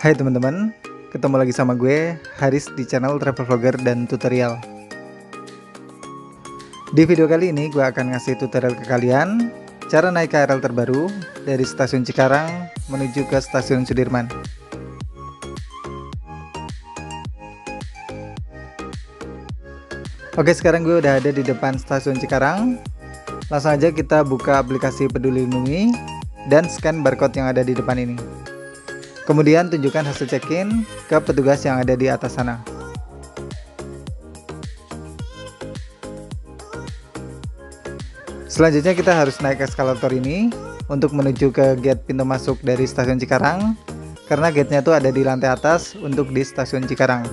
Hai teman-teman, ketemu lagi sama gue, Haris di channel Travel Vlogger dan Tutorial. Di video kali ini gue akan ngasih tutorial ke kalian cara naik KRL terbaru dari stasiun Cikarang menuju ke stasiun Sudirman. Oke, sekarang gue udah ada di depan stasiun Cikarang. Langsung aja kita buka aplikasi Peduli Lindungi dan scan barcode yang ada di depan ini. Kemudian tunjukkan hasil check-in ke petugas yang ada di atas sana. Selanjutnya kita harus naik eskalator ini untuk menuju ke gate pintu masuk dari stasiun Cikarang, karena gate-nya itu ada di lantai atas untuk di stasiun Cikarang.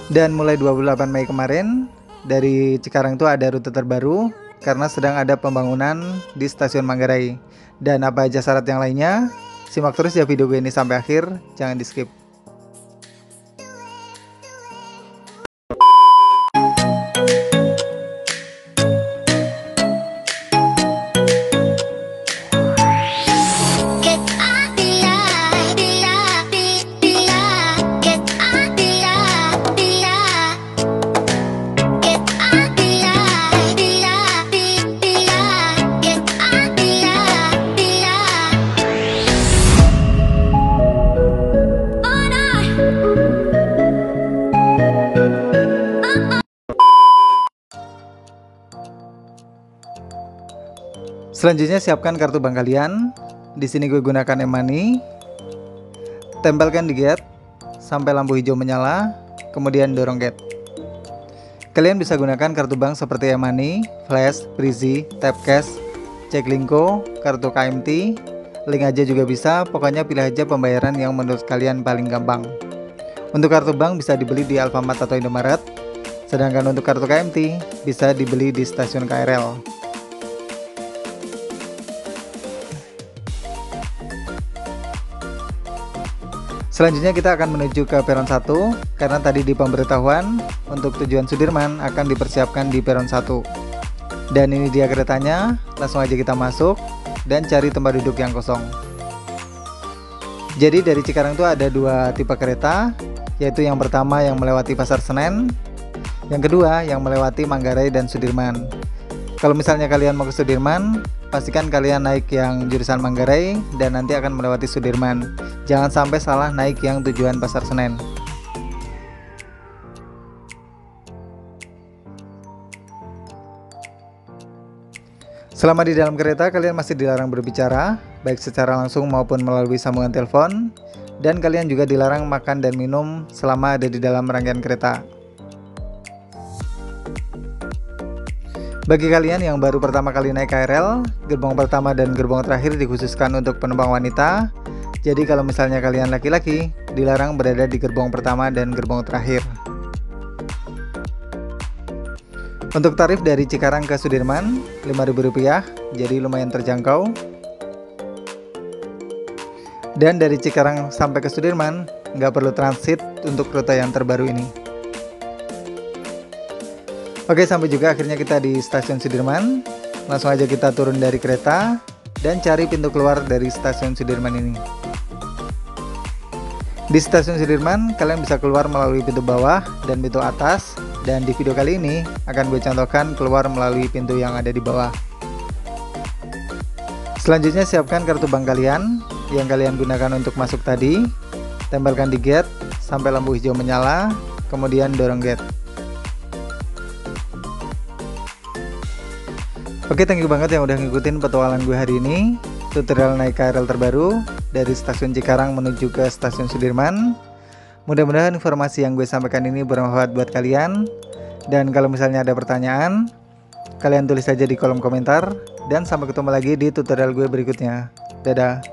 Dan mulai 28 Mei kemarin dari Cikarang itu ada rute terbaru karena sedang ada pembangunan di stasiun Manggarai. Dan apa aja syarat yang lainnya, simak terus ya video gue ini sampai akhir, jangan di skip. Selanjutnya siapkan kartu bank kalian. Di sini gue gunakan e-money. Tempelkan di gate sampai lampu hijau menyala, kemudian dorong gate. Kalian bisa gunakan kartu bank seperti e-money, flash, Brizy, tap cash, Jaklingko, kartu KMT, link aja juga bisa. Pokoknya pilih aja pembayaran yang menurut kalian paling gampang. Untuk kartu bank bisa dibeli di Alfamart atau Indomaret. Sedangkan untuk kartu KMT bisa dibeli di stasiun KRL. Selanjutnya kita akan menuju ke peron 1 karena tadi di pemberitahuan untuk tujuan Sudirman akan dipersiapkan di peron 1. Dan ini dia keretanya, langsung aja kita masuk dan cari tempat duduk yang kosong. Jadi dari Cikarang itu ada dua tipe kereta, yaitu yang pertama yang melewati Pasar Senen, yang kedua yang melewati Manggarai dan Sudirman. Kalau misalnya kalian mau ke Sudirman, pastikan kalian naik yang jurusan Manggarai dan nanti akan melewati Sudirman. Jangan sampai salah naik yang tujuan Pasar Senen. Selama di dalam kereta, kalian masih dilarang berbicara, baik secara langsung maupun melalui sambungan telepon. Dan kalian juga dilarang makan dan minum selama ada di dalam rangkaian kereta. Bagi kalian yang baru pertama kali naik KRL, gerbong pertama dan gerbong terakhir dikhususkan untuk penumpang wanita. Jadi kalau misalnya kalian laki-laki, dilarang berada di gerbong pertama dan gerbong terakhir. Untuk tarif dari Cikarang ke Sudirman, Rp5.000, jadi lumayan terjangkau. Dan dari Cikarang sampai ke Sudirman, nggak perlu transit untuk rute yang terbaru ini. Oke, sampai juga akhirnya kita di stasiun Sudirman. Langsung aja kita turun dari kereta dan cari pintu keluar dari stasiun Sudirman ini. Di stasiun Sudirman, kalian bisa keluar melalui pintu bawah dan pintu atas. Dan di video kali ini akan gue contohkan keluar melalui pintu yang ada di bawah. Selanjutnya siapkan kartu bank kalian yang kalian gunakan untuk masuk tadi. Tempelkan di gate sampai lampu hijau menyala, kemudian dorong gate. Oke, thank you banget yang udah ngikutin petualangan gue hari ini. Tutorial naik KRL terbaru dari stasiun Cikarang menuju ke stasiun Sudirman. Mudah-mudahan informasi yang gue sampaikan ini bermanfaat buat kalian. Dan kalau misalnya ada pertanyaan, kalian tulis aja di kolom komentar. Dan sampai ketemu lagi di tutorial gue berikutnya. Dadah.